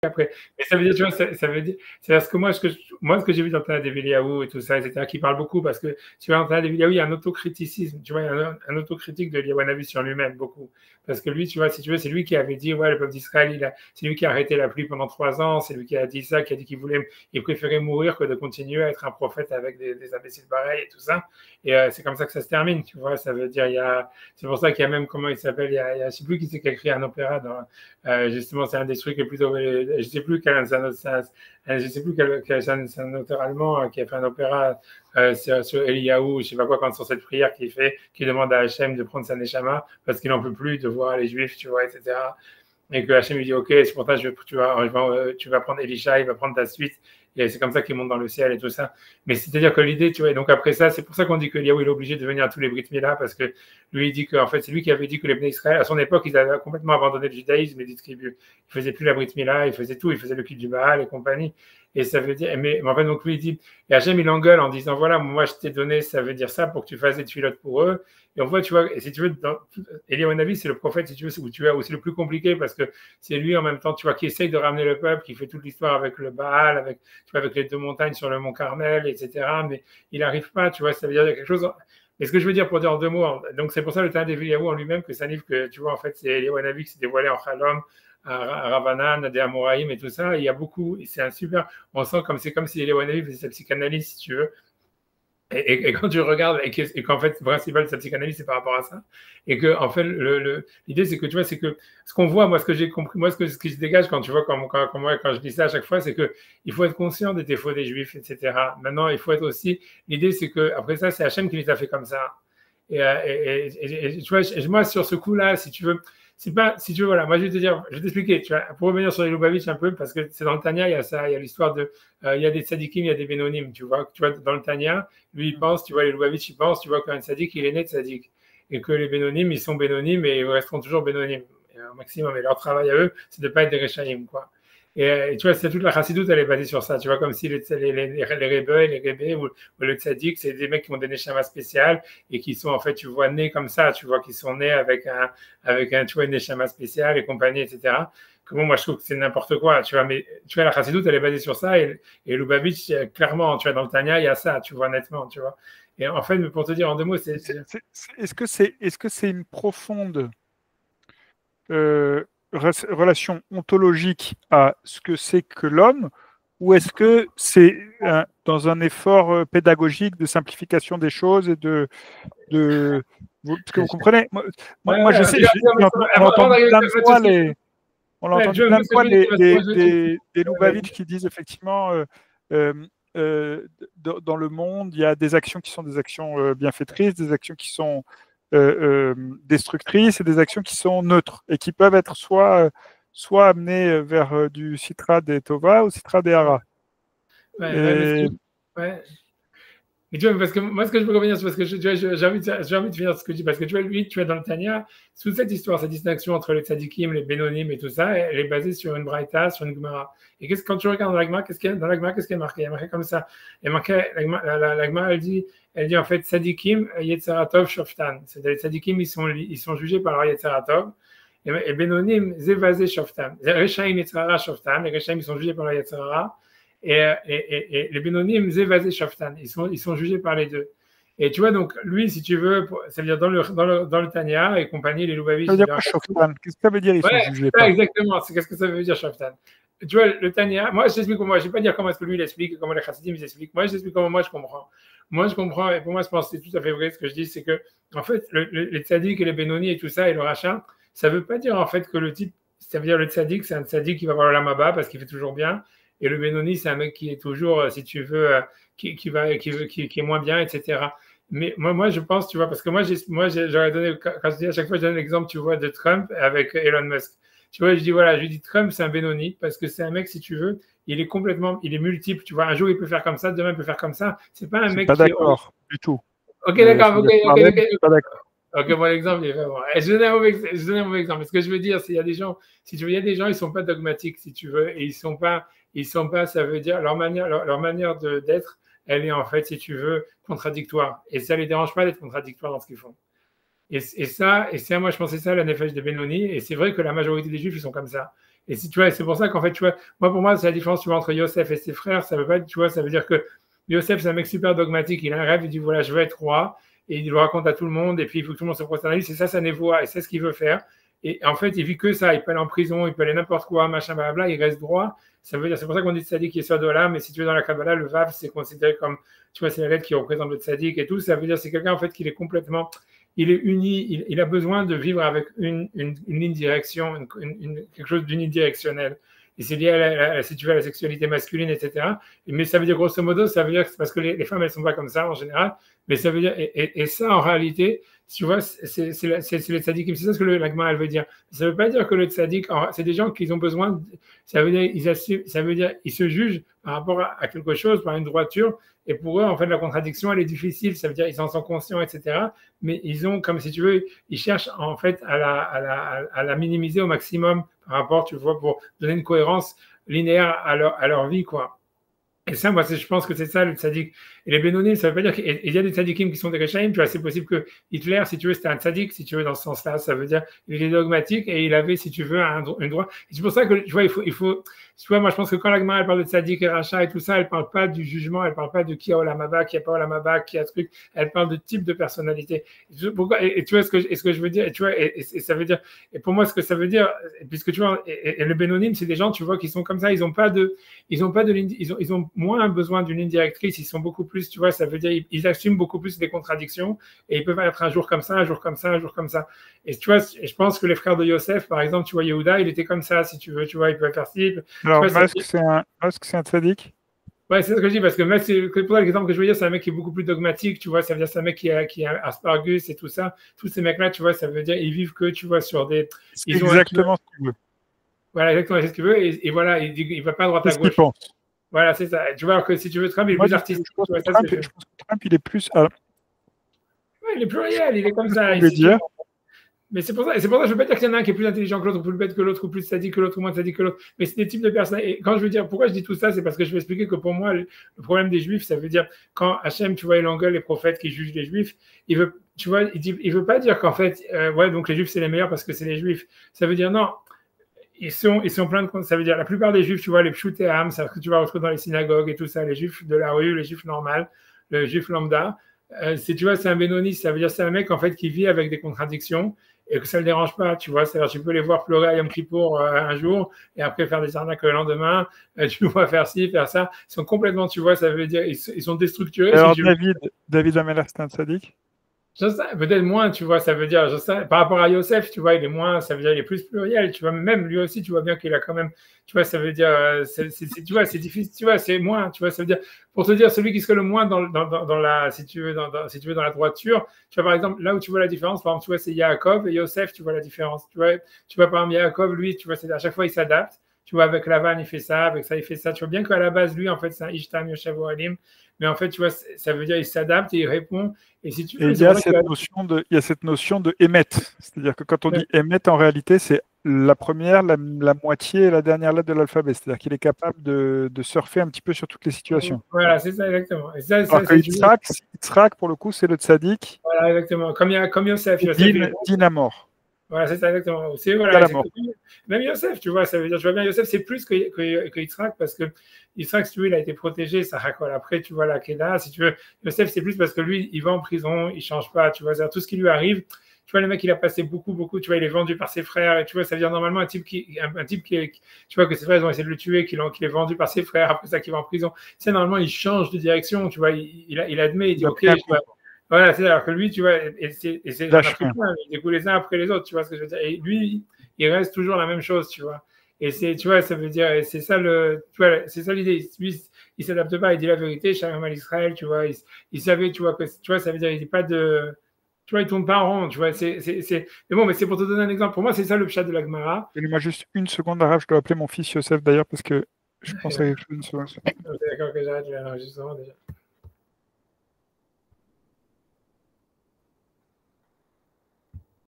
après. Mais ça veut dire, tu vois, ça veut dire, c'est parce que moi, ce que j'ai vu dans Tana Deviliaou et tout ça, etc., qui parle beaucoup, parce que, tu vois, dans Tana Deviliaou, il y a un autocriticisme, tu vois, il y a un autocritique de Eliyahu sur lui-même, beaucoup. Parce que lui, tu vois, si tu veux, c'est lui qui avait dit, ouais, le peuple d'Israël, c'est lui qui a arrêté la pluie pendant 3 ans, c'est lui qui a dit ça, qui a dit il préférait mourir que de continuer à être un prophète avec des imbéciles pareils et tout ça. Et c'est comme ça que ça se termine, tu vois, ça veut dire, c'est pour ça qu'il y a même, comment il s'appelle, je sais plus qui c'est qui a écrit un opéra justement, c'est un des trucs les plus. Je sais plus je sais plus c'est un auteur allemand qui a fait un opéra sur Eliyahu, je sais pas quoi, quand sur cette prière qui demande à Hachem de prendre sa neshama parce qu'il n'en peut plus de voir les Juifs, tu vois, etc. Et que Hachem lui dit, ok, c'est pour ça que tu vas prendre Elisha, il va prendre ta suite. Et c'est comme ça qu'il monte dans le ciel et tout ça. Mais c'est-à-dire que l'idée, tu vois, et donc après ça, c'est pour ça qu'on dit que Eliyahu est obligé de venir à tous les Brit Mila, parce que lui, il dit qu'en fait, c'est lui qui avait dit que les Bnei Israël, à son époque, ils avaient complètement abandonné le judaïsme et les tribus. Ils faisaient plus la Brit Mila, ils faisaient tout, ils faisaient le culte du Baal et compagnie. Et ça veut dire, mais en fait, donc lui, il dit, et Hachem, il engueule en disant, voilà, moi, je t'ai donné, ça veut dire ça pour que tu fasses des tuilotes pour eux. Et on voit, tu vois, et si tu veux, Eliyahu Navi, c'est le prophète, si tu veux, où tu as aussi le plus compliqué, parce que c'est lui, en même temps, tu vois, qui essaye de ramener le peuple, qui fait toute l'histoire avec le Baal, avec les 2 montagnes sur le mont Carmel, etc. Mais il n'arrive pas, tu vois, ça veut dire quelque chose. Mais ce que je veux dire pour dire en 2 mots, donc c'est pour ça le Tana Deviliaou en lui-même, que c'est un livre que, tu vois, en fait, c'est Eliyahu Navi qui s'est dévoilé en Chalom, à Ravanan, à des Amoraïm et tout ça. Il y a beaucoup, c'est un super, on sent comme c'est comme si Eliyahu Navi faisait sa psychanalyse, si tu veux. Et quand tu regardes, et qu'en fait, le principal de sa psychanalyse, c'est par rapport à ça, et que, en fait, l'idée, c'est que, tu vois, c'est que ce qu'on voit, moi, ce que j'ai compris, moi, ce qui se dégage quand tu vois, quand je dis ça à chaque fois, c'est que il faut être conscient des défauts des Juifs, etc. Maintenant, il faut être aussi, l'idée, c'est que, après ça, c'est Hachem qui les a fait comme ça. Tu vois, moi, sur ce coup-là, si tu veux, c'est pas, si tu veux, voilà, moi, je vais te dire, je vais t'expliquer, tu vois, pour revenir sur les Lubavitch un peu, parce que c'est dans le Tanya, il y a ça, il y a l'histoire il y a des tzadikim, il y a des bénonymes, tu vois, dans le Tanya, lui, il pense, tu vois, les Lubavitch, ils pensent, tu vois, qu'un tzadik, il est né tzadik. Et que les bénonymes, ils sont bénonymes et ils resteront toujours bénonymes, au maximum. Et leur travail à eux, c'est de ne pas être des réchaïm, quoi. Et tu vois, c'est toute la chassidoute, elle est basée sur ça. Tu vois, comme si les rébés ou le tzaddik, c'est des mecs qui ont des neshamas spéciales et qui sont, en fait, tu vois, nés comme ça. Tu vois, qui sont nés tu vois, une neshama spéciale et compagnie, etc. Que bon, moi, je trouve que c'est n'importe quoi. Tu vois, mais tu vois, la chassidoute, elle est basée sur ça. Et Lubavitch, clairement, tu vois, dans le Tanya, il y a ça, tu vois, nettement, tu vois. Et en fait, pour te dire en 2 mots, Est-ce que c'est une profonde relation ontologique à ce que c'est que l'homme, ou est-ce que c'est dans un effort pédagogique de simplification des choses et parce que vous comprenez, moi je sais, on a entendu plein de fois des Lubavitch qui disent effectivement euh, dans le monde, il y a des actions qui sont des actions bienfaitrices, des actions qui sont destructrices et des actions qui sont neutres et qui peuvent être soit amenées vers du Citra des Tova ou Citra des Hara. Ouais. Et tu vois, parce que moi, ce que je peux revenir, c'est parce que j'ai envie de finir ce que je dis, parce que tu vois, lui, tu vois, dans le Tanya, toute cette histoire, cette distinction entre les tzadikim, les bénonim et tout ça, elle est basée sur une braïta, sur une gemara. Et quand tu regardes dans la gemara, qu'est-ce qu'il y a marqué? Il y a marqué comme ça. Il y a marqué, la gemara, elle dit en fait, tzadikim, yetzeratov, shoftan. C'est-à-dire, les tzadikim, ils sont jugés par leur yetzeratov. Et bénonim, zevazé, shoftan. Rechaim, yetzerara, shoftan. Les rechaim, ils sont jugés par leur yetzerara. Et les Bénonim, Zévazé, Shaftan, ils sont jugés par les deux. Et tu vois, donc, lui, si tu veux, ça veut dire dans le Tanya et compagnie, les Lubavitch. Ça veut dire quoi, Shoftan? Qu'est-ce que ça veut dire, ils sont jugés pas exactement, qu'est-ce que ça veut dire, Shaftan? Tu vois, le Tanya, moi, je t'explique comment, je ne vais pas dire comment est-ce que lui, il explique, comment les Chassidim, ils expliquent. Moi, je t'explique comment moi, je comprends. Moi, je comprends, et pour moi, je pense que c'est tout à fait vrai ce que je dis, c'est que, en fait, les tzaddik et les Bénoni et tout ça, et le rachat, ça ne veut pas dire, en fait, que le type, ça veut dire le tzaddik, c'est un tzaddik qui va avoir le lamaba parce qu'il fait toujours bien. Et le Benoni, c'est un mec qui est toujours, si tu veux, qui est moins bien, etc. Mais moi, je pense, tu vois, parce que j'aurais donné, quand je dis à chaque fois, je donne l'exemple, tu vois, de Trump avec Elon Musk. Tu vois, je dis, voilà, je dis Trump, c'est un Benoni, parce que c'est un mec, si tu veux, il est multiple, tu vois. Un jour, il peut faire comme ça, demain, il peut faire comme ça. C'est pas un mec pas d'accord du tout. Ok, d'accord, ok. Ok, bon, l'exemple est vraiment. Je donne un mauvais exemple. Mais ce que je veux dire, c'est qu'il y a des gens, si tu veux, il y a des gens, ils sont pas dogmatiques, si tu veux, et ils sont pas, ça veut dire, leur manière d'être, elle est en fait, si tu veux, contradictoire. Et ça les dérange pas d'être contradictoires dans ce qu'ils font. Et ça, moi, je pensais ça, la nefesh de Benoni, et c'est vrai que la majorité des juifs, ils sont comme ça. Et si tu vois, c'est pour ça qu'en fait, tu vois, moi, pour moi, c'est la différence, tu vois, entre Yosef et ses frères. Ça veut pas, tu vois, ça veut dire que Yosef, c'est un mec super dogmatique. Il a un rêve, il dit, voilà, je veux être roi. Et il le raconte à tout le monde. Et puis, il faut que tout le monde se prosterne à lui. C'est ça sa névoie. Et c'est ce qu'il veut faire. Et en fait, il vit que ça. Il peut aller en prison, il peut aller n'importe quoi, machin, blablabla. Il reste droit. Ça veut dire, c'est pour ça qu'on dit tzaddik qui est de là. Mais si tu es dans la Kabbalah, le Vav, c'est considéré comme, tu vois, c'est la lettre qui représente le tzaddik et tout. Ça veut dire, c'est quelqu'un, en fait, qui est complètement, il est uni, il a besoin de vivre avec une ligne direction, quelque chose d'unidirectionnel. Et c'est lié si tu veux, à la sexualité masculine, etc. Mais ça veut dire, grosso modo, ça veut dire que c'est parce que les femmes, elles ne sont pas comme ça en général. Mais ça veut dire, et ça, en réalité, tu vois, c'est le tzaddikim. C'est ça ce que l'agma, elle veut dire. Ça ne veut pas dire que le tzaddik, c'est des gens qui ont besoin, ça veut dire, ils se jugent par rapport à quelque chose, par une droiture. Et pour eux, en fait, la contradiction, elle est difficile. Ça veut dire qu'ils en sont conscients, etc. Mais ils ont, comme si tu veux, ils cherchent en fait à la minimiser au maximum par rapport, tu vois, pour donner une cohérence linéaire à leur vie, quoi. Et ça, moi, je pense que c'est ça le tzaddik. Et les Bénonim, ça veut pas dire qu'il y a des tzaddikim qui sont des Rechaïm. Tu vois, c'est possible que Hitler, si tu veux, c'était un tzaddik, si tu veux, dans ce sens-là. Ça veut dire qu'il est dogmatique et il avait, si tu veux, une droit. Et c'est pour ça que, tu vois, il faut, tu vois, moi, je pense que quand l'Agma, elle parle de tzaddik et rachat et tout ça, elle parle pas du jugement, elle parle pas de qui a olamaba, qui a pas olamaba, qui a truc. Elle parle de type de personnalité. Pourquoi, et tu vois ce que je veux dire, et tu vois, et ça veut dire, et pour moi, ce que ça veut dire, puisque tu vois, et le Bénonim, c'est des gens, tu vois, qui sont comme ça, ils ont moins besoin d'une ligne directrice, ils sont beaucoup plus, tu vois, ça veut dire, ils assument beaucoup plus des contradictions et ils peuvent être un jour comme ça, un jour comme ça, un jour comme ça. Et tu vois, je pense que les frères de Yosef, par exemple, tu vois, Yehuda, il était comme ça, si tu veux, tu vois, il pouvait faire ci. Alors, Musk, c'est un tzaddik? Ouais, c'est ce que je dis, parce que Musk, pour l'exemple que je veux dire, c'est un mec qui est beaucoup plus dogmatique, tu vois, ça veut dire c'est un mec qui a Aspargus et tout ça. Tous ces mecs-là, tu vois, ça veut dire, ils vivent que, tu vois, sur des. C'est exactement ce qu'il veut. Voilà, exactement, c'est ce qu'il veut, et voilà, il ne va pas à droite à gauche. Voilà, c'est ça. Tu vois que si tu veux, Trump, il est plus artistique. Je pense que Trump, il est plus. Ouais, il est pluriel, il est comme ça. Mais c'est pour ça que je ne veux pas dire qu'il y en a un qui est plus intelligent que l'autre, ou plus bête que l'autre, ou plus sadique que l'autre, ou moins sadique que l'autre. Mais c'est des types de personnes. Et quand je veux dire, pourquoi je dis tout ça, c'est parce que je vais expliquer que pour moi, le problème des Juifs, ça veut dire, quand Hachem, tu vois, il engueule les prophètes qui jugent les Juifs, il veut, tu vois, il veut pas dire qu'en fait, ouais, donc les Juifs, c'est les meilleurs parce que c'est les Juifs. Ça veut dire, non, ils sont plein de. Ça veut dire, la plupart des Juifs, tu vois, les pshutéam, c'est ce que tu vas retrouver dans les synagogues et tout ça, les Juifs de la rue, les Juifs normaux, le Juif lambda, tu vois, c'est un bénoniste, ça veut dire, c'est un mec, en fait, qui vit avec des contradictions et que ça ne le dérange pas, tu vois. C'est-à-dire, tu peux les voir pleurer à Yom Kippour un jour et après faire des arnaques le lendemain, tu vois faire ci, faire ça. Ils sont complètement, tu vois, ça veut dire, ils sont déstructurés. Alors, si David Ameller, c'est un tzaddik? Je sais, peut-être moins, tu vois, ça veut dire, je sais, par rapport à Yosef, tu vois, il est moins, ça veut dire, il est plus pluriel, tu vois, même lui aussi, tu vois bien qu'il a quand même, tu vois, ça veut dire, tu vois, c'est difficile, tu vois, c'est moins, tu vois, ça veut dire, pour te dire, celui qui serait le moins dans la, si tu veux, si tu veux, dans la droiture, tu vois, par exemple, là où tu vois la différence, par exemple, tu vois, c'est Yaakov et Yosef, tu vois la différence, tu vois, par exemple, Yaakov, lui, tu vois, c'est à chaque fois, il s'adapte, tu vois, avec Lavan, il fait ça, avec ça, il fait ça, tu vois bien qu'à la base, lui, en fait, c'est un Ishtam, Yoshev, Ohalim, mais en fait, tu vois, ça veut dire, il s'adapte et il répond. Et si tu veux, il y a cette notion de émettre. C'est-à-dire que quand on dit émettre, en réalité, c'est la première, la moitié et la dernière lettre de l'alphabet. C'est-à-dire qu'il est capable de surfer un petit peu sur toutes les situations. Voilà, c'est ça, exactement. Et ça, alors que Yitzhak, pour le coup, c'est le tzaddik. Voilà, exactement. Comme Yosef. Din à mort. Voilà, c'est ça, exactement. C'est, voilà, même Yosef, tu vois, ça veut dire, je vois bien, Yosef, c'est plus que Yitzhak, parce que Yitzhak, si tu veux, il a été protégé, ça racole. Après, tu vois, la Kedah, si tu veux, Yosef, c'est plus parce que lui, il va en prison, il change pas, tu vois, tout ce qui lui arrive, tu vois, le mec, il a passé beaucoup, tu vois, il est vendu par ses frères, et tu vois, ça veut dire, normalement, un type qui tu vois, que ses frères, ils ont essayé de le tuer, qu'il est vendu par ses frères, après ça, qu'il va en prison. C'est normalement, il change de direction, tu vois, il admet, il dit, ok, tu vois. Voilà, c'est alors que lui, tu vois, et c'est il découle les uns après les autres, tu vois ce que je veux dire. Et lui, il reste toujours la même chose, tu vois. Et c'est, tu vois, ça veut dire, c'est ça tu vois, c'est ça l'idée. Lui, il s'adapte pas, il dit la vérité, Shalom à l'Israël, tu vois. Il savait, tu vois, que, tu vois, ça veut dire, il dit pas de, tu vois, il tourne pas en rond, tu vois. Mais bon, mais c'est pour te donner un exemple. Pour moi, c'est ça le pshat de la Gemara. Donnez-moi juste une seconde, Arav, je dois appeler mon fils Yosef d'ailleurs parce que je pense à quelque chose. C'est d'accord que j'arrête l'enregistrement déjà.